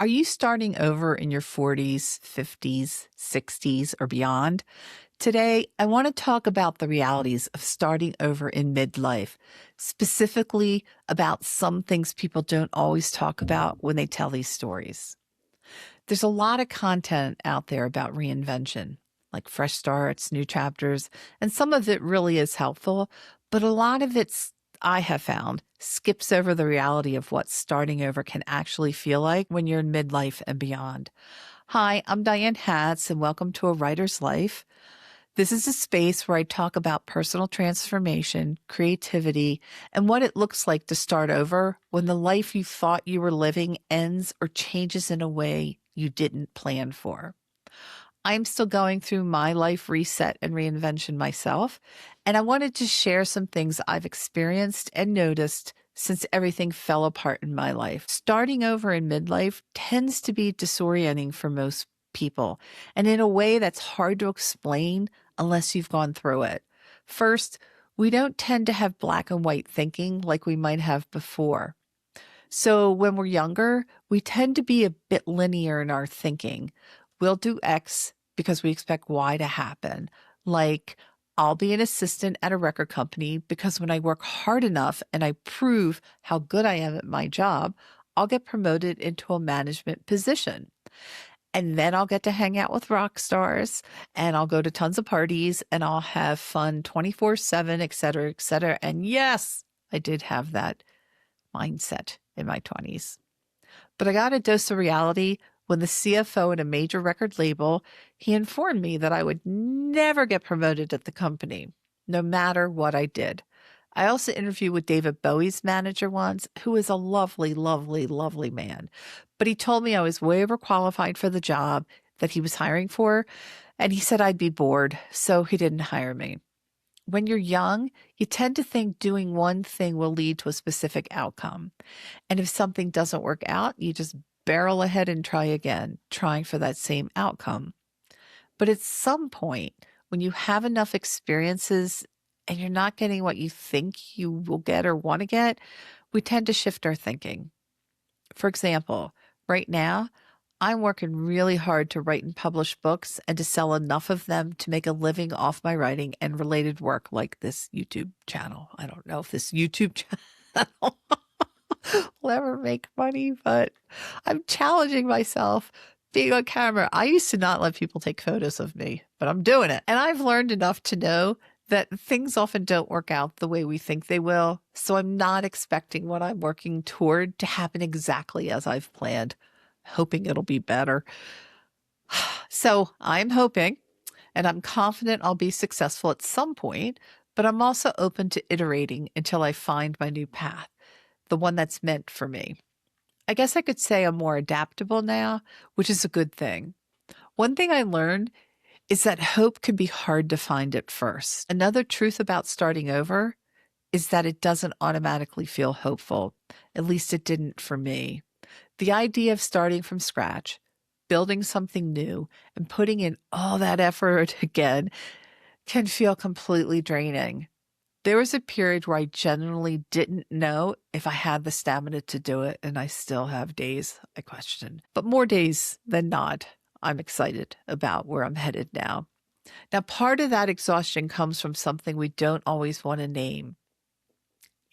Are you starting over in your 40s, 50s, 60s, or beyond? Today, I want to talk about the realities of starting over in midlife, specifically about some things people don't always talk about when they tell these stories. There's a lot of content out there about reinvention, like fresh starts, new chapters, and some of it really is helpful, but a lot of it's, I have found, skips over the reality of what starting over can actually feel like when you're in midlife and beyond. Hi, I'm Diane Hatz, and welcome to A Writer's Life. This is a space where I talk about personal transformation, creativity, and what it looks like to start over when the life you thought you were living ends or changes in a way you didn't plan for. I'm still going through my life reset and reinvention myself, and I wanted to share some things I've experienced and noticed since everything fell apart in my life. Starting over in midlife tends to be disorienting for most people, and in a way that's hard to explain unless you've gone through it. First, we don't tend to have black and white thinking like we might have before. So when we're younger, we tend to be a bit linear in our thinking. We'll do X because we expect Y to happen. Like, I'll be an assistant at a record company because when I work hard enough and I prove how good I am at my job, I'll get promoted into a management position. And then I'll get to hang out with rock stars and I'll go to tons of parties and I'll have fun 24/7, et cetera, et cetera. And yes, I did have that mindset in my 20s. But I got a dose of reality when the CFO at a major record label, he informed me that I would never get promoted at the company, no matter what I did. I also interviewed with David Bowie's manager once, who is a lovely, lovely, lovely man. But he told me I was way overqualified for the job that he was hiring for, and he said I'd be bored, so he didn't hire me. When you're young, you tend to think doing one thing will lead to a specific outcome. And if something doesn't work out, you just barrel ahead and try again, trying for that same outcome. But at some point, when you have enough experiences and you're not getting what you think you will get or want to get, we tend to shift our thinking. For example, right now, I'm working really hard to write and publish books and to sell enough of them to make a living off my writing and related work like this YouTube channel. I don't know if this YouTube channel will ever make money, but I'm challenging myself being on camera. I used to not let people take photos of me, but I'm doing it. And I've learned enough to know that things often don't work out the way we think they will. So I'm not expecting what I'm working toward to happen exactly as I've planned, hoping it'll be better. So I'm hoping, and I'm confident I'll be successful at some point, but I'm also open to iterating until I find my new path, the one that's meant for me. I guess I could say I'm more adaptable now, which is a good thing. One thing I learned is that hope can be hard to find at first. Another truth about starting over is that it doesn't automatically feel hopeful. At least it didn't for me. The idea of starting from scratch, building something new, and putting in all that effort again can feel completely draining. There was a period where I genuinely didn't know if I had the stamina to do it, and I still have days I question. But more days than not, I'm excited about where I'm headed now. Now, part of that exhaustion comes from something we don't always want to name: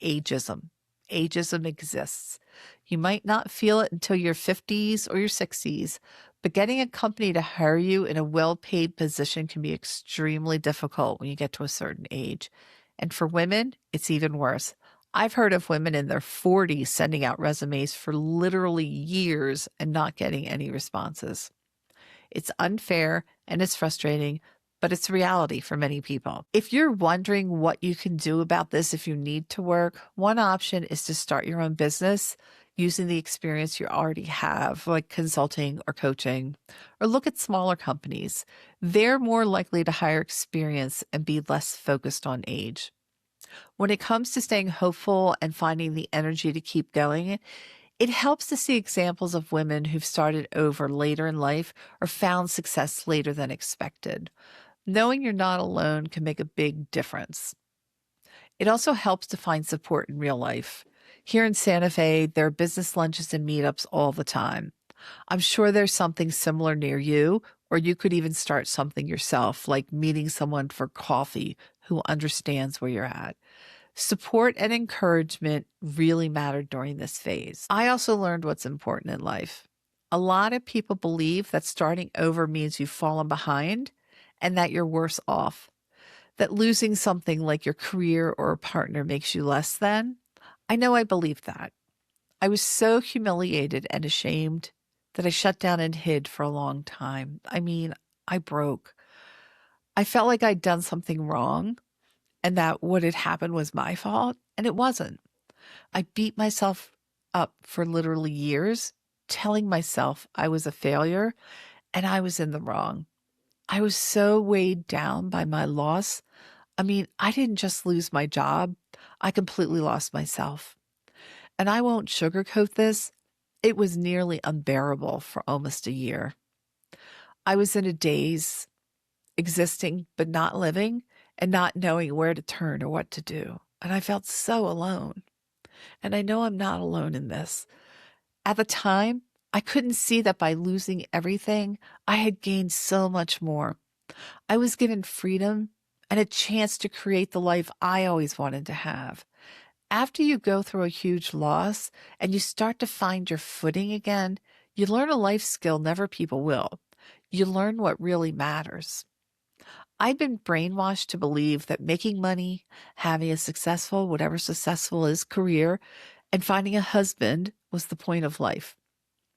ageism. Ageism exists. You might not feel it until your 50s or your 60s, but getting a company to hire you in a well-paid position can be extremely difficult when you get to a certain age. And for women, it's even worse. I've heard of women in their 40s sending out resumes for literally years and not getting any responses. It's unfair and it's frustrating, but it's reality for many people. If you're wondering what you can do about this if you need to work, one option is to start your own business using the experience you already have, like consulting or coaching, or look at smaller companies. They're more likely to hire experience and be less focused on age. When it comes to staying hopeful and finding the energy to keep going, it helps to see examples of women who've started over later in life or found success later than expected. Knowing you're not alone can make a big difference. It also helps to find support in real life. Here in Santa Fe, there are business lunches and meetups all the time. I'm sure there's something similar near you, or you could even start something yourself, like meeting someone for coffee who understands where you're at. Support and encouragement really mattered during this phase. I also learned what's important in life. A lot of people believe that starting over means you've fallen behind and that you're worse off, that losing something like your career or a partner makes you less than. I know I believed that. I was so humiliated and ashamed that I shut down and hid for a long time. I mean, I broke. I felt like I'd done something wrong and that what had happened was my fault, and it wasn't. I beat myself up for literally years, telling myself I was a failure and I was in the wrong. I was so weighed down by my loss. I mean, I didn't just lose my job, I completely lost myself. And I won't sugarcoat this, it was nearly unbearable for almost a year. I was in a daze, existing but not living, and not knowing where to turn or what to do. And I felt so alone. And I know I'm not alone in this. At the time, I couldn't see that by losing everything, I had gained so much more. I was given freedom and a chance to create the life I always wanted to have. After you go through a huge loss and you start to find your footing again, you learn a life skill never people will. You learn what really matters. I've been brainwashed to believe that making money, having a successful, whatever successful is, career, and finding a husband was the point of life.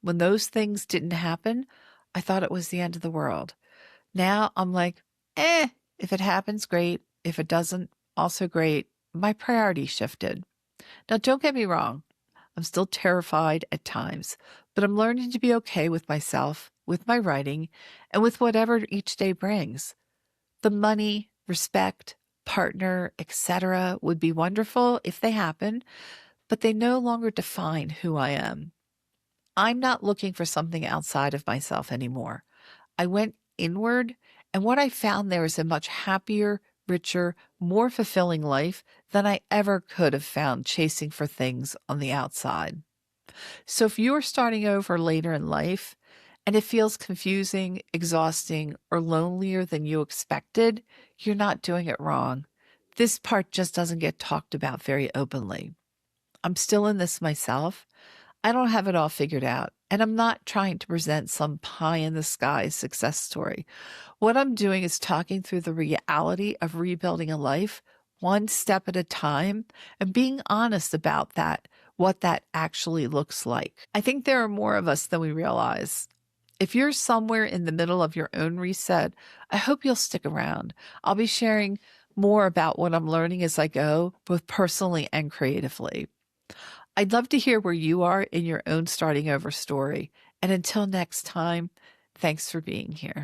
When those things didn't happen, I thought it was the end of the world. Now I'm like, if it happens, great. If it doesn't, also great. My priorities shifted. Now, don't get me wrong. I'm still terrified at times, but I'm learning to be okay with myself, with my writing, and with whatever each day brings. The money, respect, partner, etc. would be wonderful if they happen, but they no longer define who I am. I'm not looking for something outside of myself anymore. I went inward, and what I found there is a much happier, richer, more fulfilling life than I ever could have found chasing for things on the outside. So if you're starting over later in life and it feels confusing, exhausting, or lonelier than you expected, you're not doing it wrong. This part just doesn't get talked about very openly. I'm still in this myself. I don't have it all figured out, and I'm not trying to present some pie in the sky success story. What I'm doing is talking through the reality of rebuilding a life one step at a time and being honest about that, what that actually looks like. I think there are more of us than we realize. If you're somewhere in the middle of your own reset, I hope you'll stick around. I'll be sharing more about what I'm learning as I go, both personally and creatively. I'd love to hear where you are in your own starting over story. And until next time, thanks for being here.